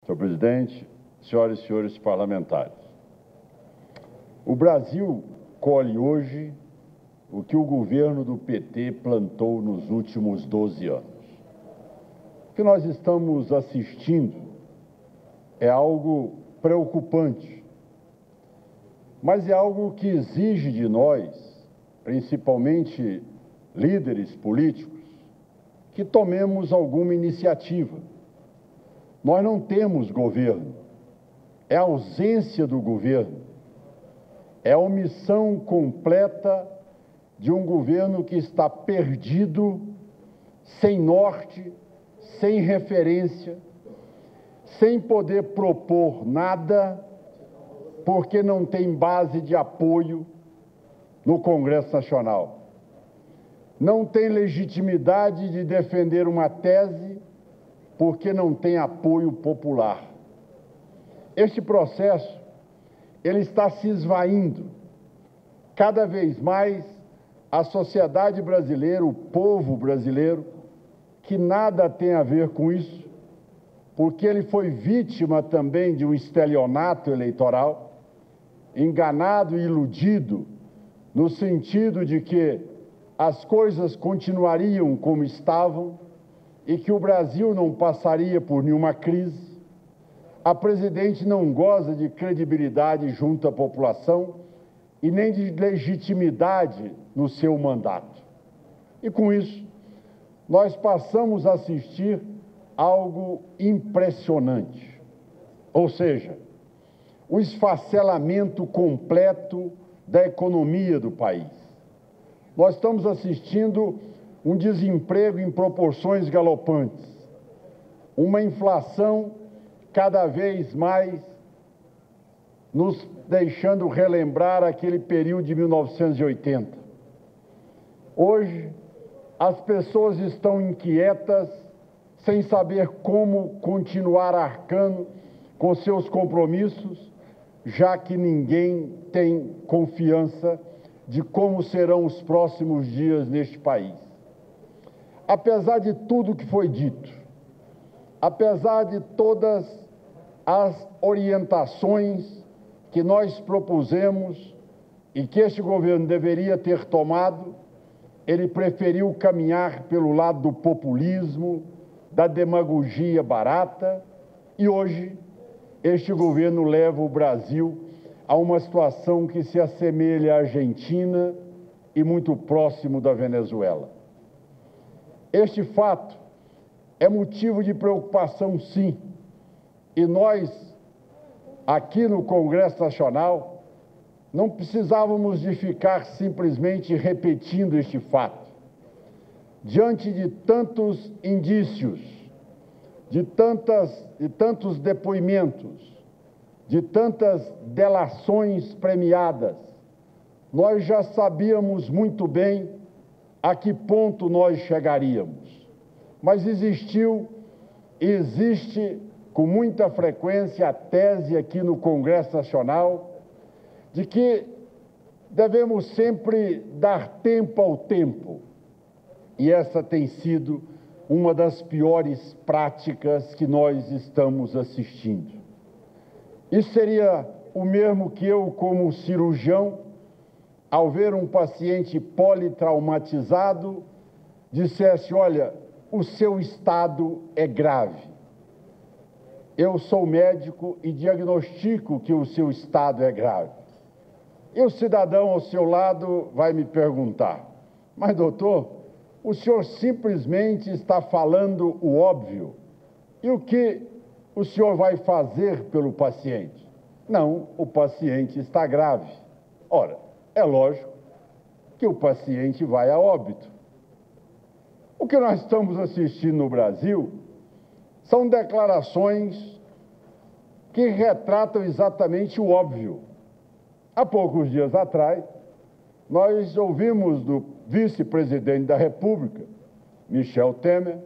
Senhor presidente, senhoras e senhores parlamentares, o Brasil colhe hoje o que o governo do PT plantou nos últimos 12 anos. O que nós estamos assistindo é algo preocupante, mas é algo que exige de nós, principalmente líderes políticos, que tomemos alguma iniciativa. Nós não temos governo, é a ausência do governo, é a omissão completa de um governo que está perdido, sem norte, sem referência, sem poder propor nada, porque não tem base de apoio no Congresso Nacional. Não tem legitimidade de defender uma tese, porque não tem apoio popular. Este processo, ele está se esvaindo. Cada vez mais, a sociedade brasileira, o povo brasileiro, que nada tem a ver com isso, porque ele foi vítima também de um estelionato eleitoral, enganado e iludido, no sentido de que as coisas continuariam como estavam e que o Brasil não passaria por nenhuma crise. A presidente não goza de credibilidade junto à população e nem de legitimidade no seu mandato. E com isso, nós passamos a assistir algo impressionante, ou seja, o esfacelamento completo da economia do país. Nós estamos assistindo um desemprego em proporções galopantes, uma inflação cada vez mais nos deixando relembrar aquele período de 1980. Hoje, as pessoas estão inquietas, sem saber como continuar arcando com seus compromissos, já que ninguém tem confiança de como serão os próximos dias neste país. Apesar de tudo que foi dito, apesar de todas as orientações que nós propusemos e que este governo deveria ter tomado, ele preferiu caminhar pelo lado do populismo, da demagogia barata, e hoje este governo leva o Brasil a uma situação que se assemelha à Argentina e muito próximo da Venezuela. Este fato é motivo de preocupação, sim, e nós, aqui no Congresso Nacional, não precisávamos de ficar simplesmente repetindo este fato. Diante de tantos indícios, de tantos depoimentos, de tantas delações premiadas, nós já sabíamos muito bem a que ponto nós chegaríamos. Mas existe com muita frequência a tese aqui no Congresso Nacional de que devemos sempre dar tempo ao tempo. E essa tem sido uma das piores práticas que nós estamos assistindo. Isso seria o mesmo que eu, como cirurgião, ao ver um paciente politraumatizado, dissesse: olha, o seu estado é grave. Eu sou médico e diagnostico que o seu estado é grave. E o cidadão ao seu lado vai me perguntar: mas doutor, o senhor simplesmente está falando o óbvio. E o que o senhor vai fazer pelo paciente? Não, o paciente está grave. Ora, é lógico que o paciente vai a óbito. O que nós estamos assistindo no Brasil são declarações que retratam exatamente o óbvio. Há poucos dias atrás, nós ouvimos do vice-presidente da República, Michel Temer,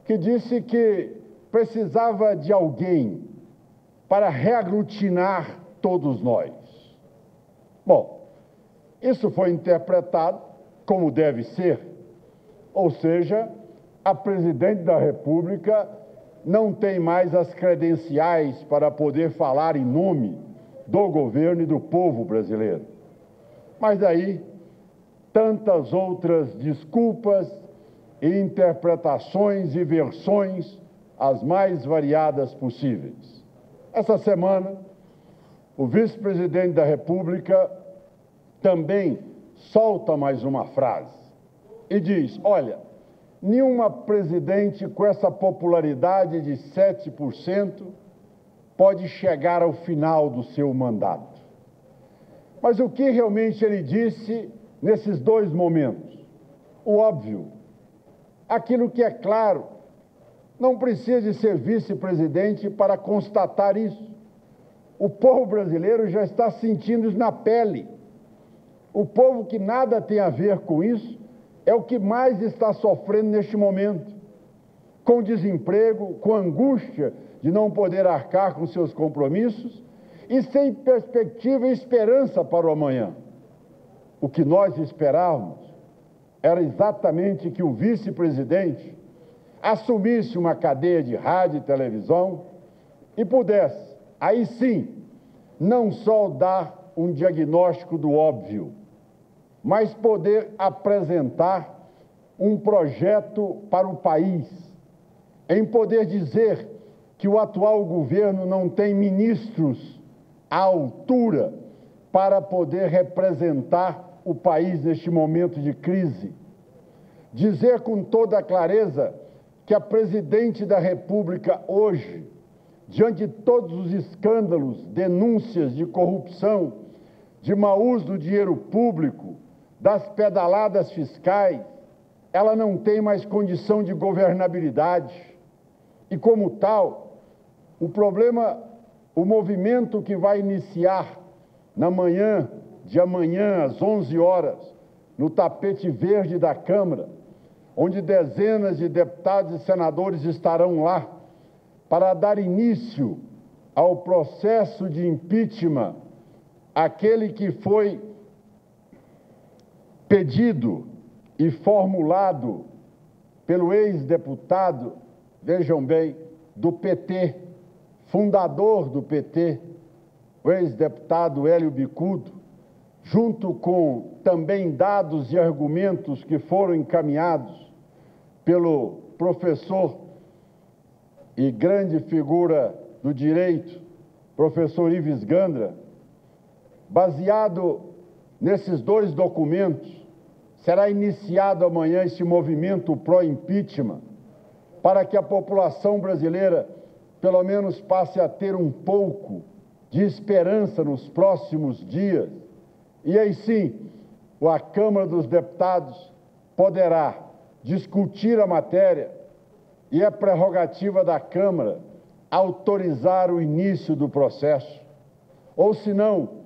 que disse que precisava de alguém para reaglutinar todos nós. Bom, isso foi interpretado como deve ser, ou seja, a presidente da República não tem mais as credenciais para poder falar em nome do governo e do povo brasileiro. Mas daí, tantas outras desculpas e interpretações e versões, as mais variadas possíveis. Essa semana, o vice-presidente da República também solta mais uma frase e diz: olha, nenhuma presidente com essa popularidade de 7% pode chegar ao final do seu mandato. Mas o que realmente ele disse nesses dois momentos? O óbvio, aquilo que é claro, não precisa de ser vice-presidente para constatar isso. O povo brasileiro já está sentindo isso na pele. O povo que nada tem a ver com isso é o que mais está sofrendo neste momento, com desemprego, com angústia de não poder arcar com seus compromissos e sem perspectiva e esperança para o amanhã. O que nós esperávamos era exatamente que o vice-presidente assumisse uma cadeia de rádio e televisão e pudesse, aí sim, não só dar um diagnóstico do óbvio, mas poder apresentar um projeto para o país, em poder dizer que o atual governo não tem ministros à altura para poder representar o país neste momento de crise. Dizer com toda a clareza que a presidente da República hoje, diante de todos os escândalos, denúncias de corrupção, de mau uso do dinheiro público, das pedaladas fiscais, ela não tem mais condição de governabilidade. E como tal, o movimento que vai iniciar na manhã de amanhã, às 11 horas, no tapete verde da Câmara, onde dezenas de deputados e senadores estarão lá para dar início ao processo de impeachment, aquele que foi pedido e formulado pelo ex-deputado, vejam bem, do PT, fundador do PT, o ex-deputado Hélio Bicudo, junto com também dados e argumentos que foram encaminhados pelo professor e grande figura do direito, professor Ives Gandra. Baseado nesses dois documentos, será iniciado amanhã esse movimento pró-impeachment, para que a população brasileira, pelo menos, passe a ter um pouco de esperança nos próximos dias. E aí sim, a Câmara dos Deputados poderá discutir a matéria e é prerrogativa da Câmara autorizar o início do processo. Ou se não,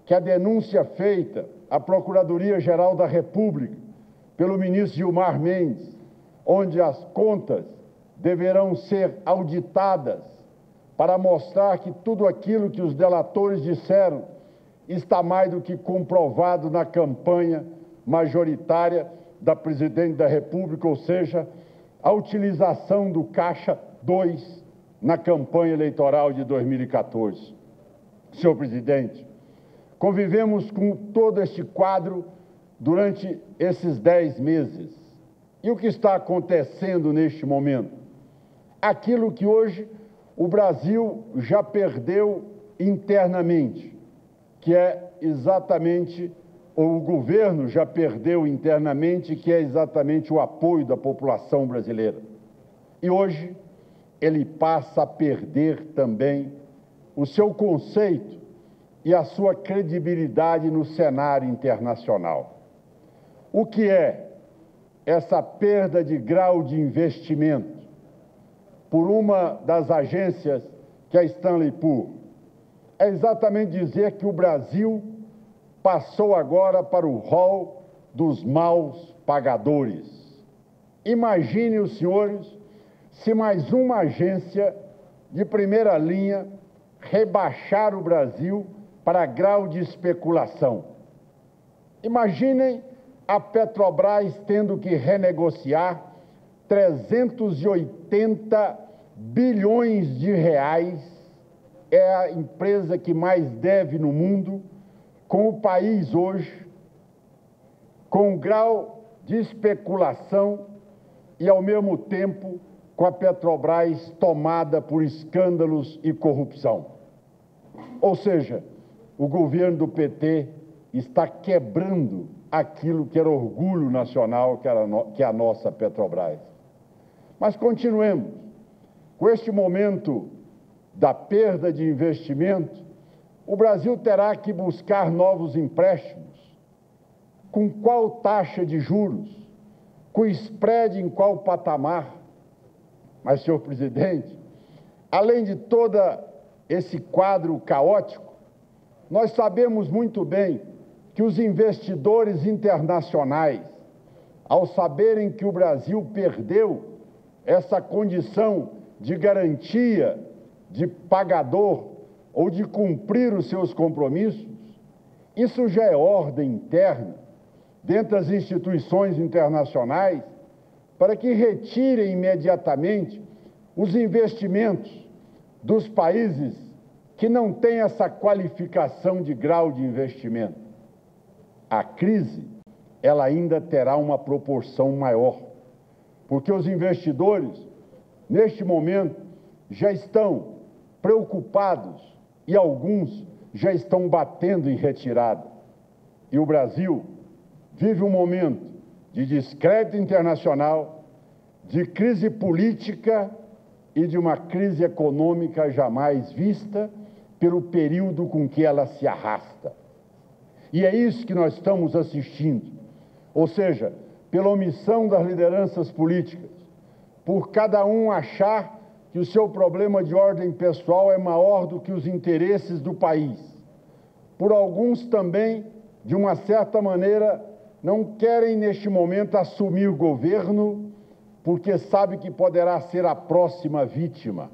que a denúncia feita à Procuradoria-Geral da República pelo ministro Gilmar Mendes, onde as contas deverão ser auditadas para mostrar que tudo aquilo que os delatores disseram está mais do que comprovado na campanha majoritária da Presidente da República, ou seja, a utilização do Caixa 2 na campanha eleitoral de 2014. Senhor Presidente, convivemos com todo este quadro durante esses 10 meses. E o que está acontecendo neste momento? Aquilo que hoje o Brasil já perdeu internamente, que é exatamente, ou o governo já perdeu internamente, que é exatamente o apoio da população brasileira. E hoje ele passa a perder também o seu conceito e a sua credibilidade no cenário internacional. O que é essa perda de grau de investimento por uma das agências, que é a Stanley Poor's? É exatamente dizer que o Brasil passou agora para o rol dos maus pagadores. Imaginem os senhores se mais uma agência de primeira linha rebaixar o Brasil para grau de especulação. Imaginem a Petrobras tendo que renegociar 380 bilhões de reais, é a empresa que mais deve no mundo, com o país hoje, com um grau de especulação e, ao mesmo tempo, com a Petrobras tomada por escândalos e corrupção. Ou seja, o governo do PT está quebrando aquilo que era orgulho nacional, que é a nossa Petrobras. Mas continuemos. Com este momento da perda de investimento, o Brasil terá que buscar novos empréstimos. Com qual taxa de juros? Com spread em qual patamar? Mas, senhor presidente, além de todo esse quadro caótico, nós sabemos muito bem que os investidores internacionais, ao saberem que o Brasil perdeu essa condição de garantia de pagador ou de cumprir os seus compromissos, isso já é ordem interna dentro das instituições internacionais para que retirem imediatamente os investimentos dos países que não têm essa qualificação de grau de investimento. A crise, ela ainda terá uma proporção maior, porque os investidores, neste momento, já estão preocupados e alguns já estão batendo em retirada. E o Brasil vive um momento de descrédito internacional, de crise política e de uma crise econômica jamais vista pelo período com que ela se arrasta. E é isso que nós estamos assistindo, ou seja, pela omissão das lideranças políticas, por cada um achar que o seu problema de ordem pessoal é maior do que os interesses do país. Por alguns também, de uma certa maneira, não querem neste momento assumir o governo, porque sabem que poderá ser a próxima vítima.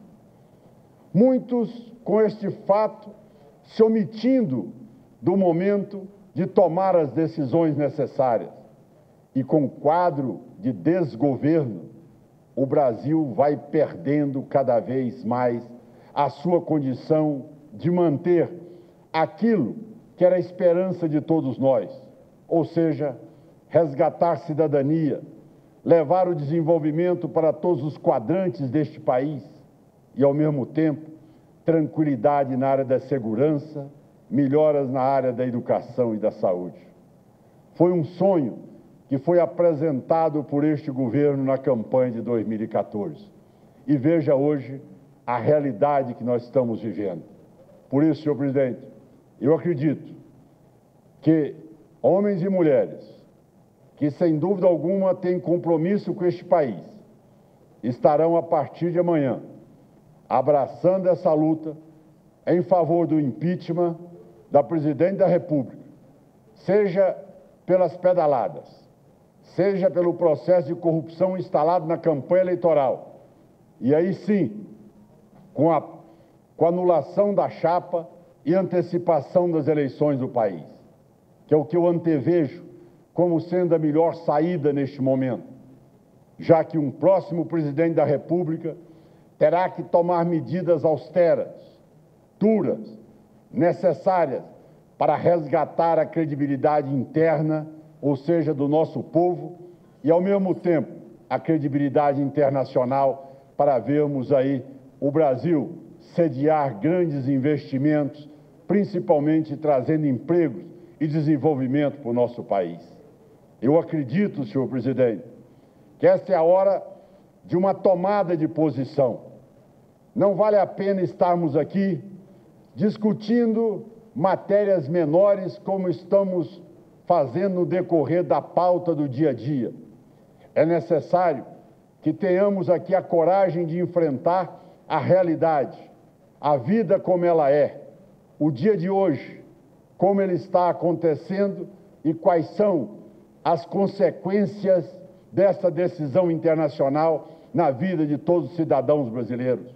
Muitos, com este fato, se omitindo do momento de tomar as decisões necessárias. E com o quadro de desgoverno, o Brasil vai perdendo cada vez mais a sua condição de manter aquilo que era a esperança de todos nós, ou seja, resgatar cidadania, levar o desenvolvimento para todos os quadrantes deste país e, ao mesmo tempo, tranquilidade na área da segurança, melhoras na área da educação e da saúde. Foi um sonho que foi apresentado por este governo na campanha de 2014. E veja hoje a realidade que nós estamos vivendo. Por isso, senhor presidente, eu acredito que homens e mulheres que, sem dúvida alguma, têm compromisso com este país, estarão, a partir de amanhã, abraçando essa luta em favor do impeachment da presidente da República, seja pelas pedaladas, seja pelo processo de corrupção instalado na campanha eleitoral, e aí sim, com a anulação da chapa e antecipação das eleições do país, que é o que eu antevejo como sendo a melhor saída neste momento, já que um próximo presidente da República terá que tomar medidas austeras, duras, necessárias para resgatar a credibilidade interna, ou seja, do nosso povo, e, ao mesmo tempo, a credibilidade internacional para vermos aí o Brasil sediar grandes investimentos, principalmente trazendo empregos e desenvolvimento para o nosso país. Eu acredito, senhor presidente, que esta é a hora de uma tomada de posição. Não vale a pena estarmos aqui discutindo matérias menores como estamos fazendo no decorrer da pauta do dia a dia. É necessário que tenhamos aqui a coragem de enfrentar a realidade, a vida como ela é, o dia de hoje, como ele está acontecendo e quais são as consequências dessa decisão internacional na vida de todos os cidadãos brasileiros.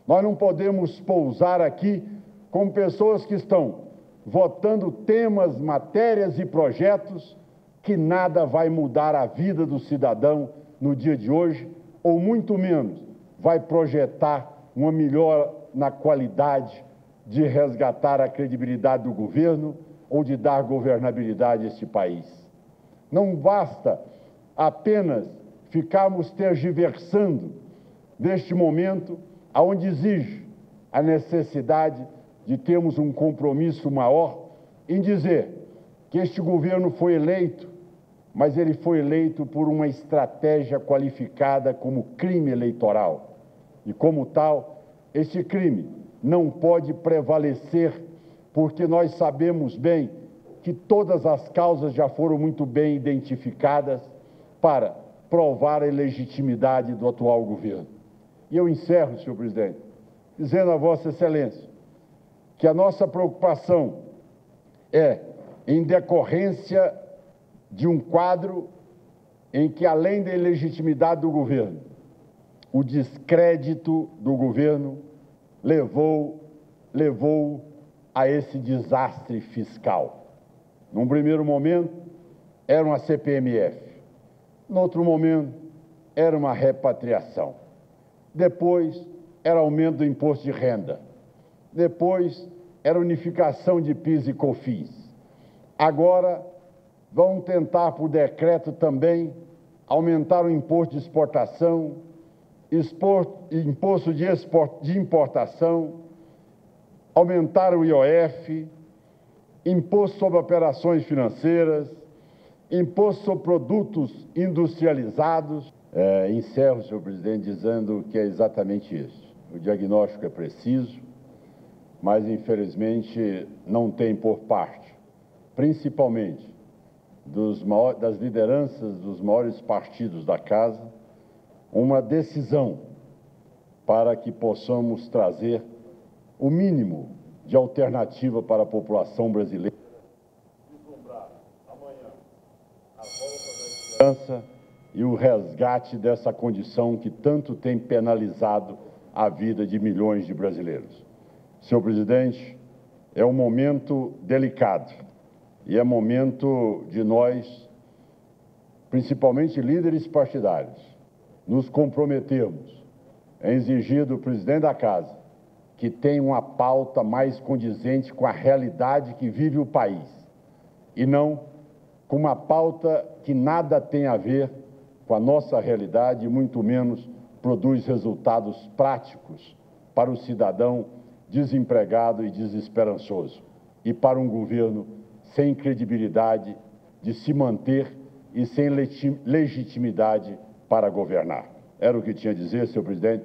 Nós não podemos pousar aqui com pessoas que estão votando temas, matérias e projetos que nada vai mudar a vida do cidadão no dia de hoje, ou muito menos vai projetar uma melhora na qualidade de resgatar a credibilidade do governo ou de dar governabilidade a este país. Não basta apenas ficarmos tergiversando neste momento, onde exige a necessidade de termos um compromisso maior em dizer que este governo foi eleito, mas ele foi eleito por uma estratégia qualificada como crime eleitoral. E, como tal, este crime não pode prevalecer, porque nós sabemos bem que todas as causas já foram muito bem identificadas para provar a ilegitimidade do atual governo. E eu encerro, senhor presidente, dizendo a Vossa Excelência que a nossa preocupação é em decorrência de um quadro em que, além da ilegitimidade do governo, o descrédito do governo levou a esse desastre fiscal. Num primeiro momento, era uma CPMF. No outro momento, era uma repatriação. Depois, era aumento do imposto de renda. Depois, era unificação de PIS e COFINS. Agora, vão tentar, por decreto também, aumentar o imposto de exportação, imposto de importação, aumentar o IOF, imposto sobre operações financeiras, imposto sobre produtos industrializados. Encerro, senhor presidente, dizendo que é exatamente isso. O diagnóstico é preciso, mas, infelizmente, não tem por parte, principalmente das lideranças dos maiores partidos da Casa, uma decisão para que possamos trazer o mínimo de alternativa para a população brasileira, vislumbrar amanhã a volta da esperança e o resgate dessa condição que tanto tem penalizado a vida de milhões de brasileiros. Senhor presidente, é um momento delicado e é momento de nós, principalmente líderes partidários, nos comprometermos em exigir do presidente da Casa que tenha uma pauta mais condizente com a realidade que vive o país e não com uma pauta que nada tem a ver com a nossa realidade e muito menos produz resultados práticos para o cidadão desempregado e desesperançoso e para um governo sem credibilidade de se manter e sem legitimidade para governar. Era o que tinha a dizer, senhor presidente.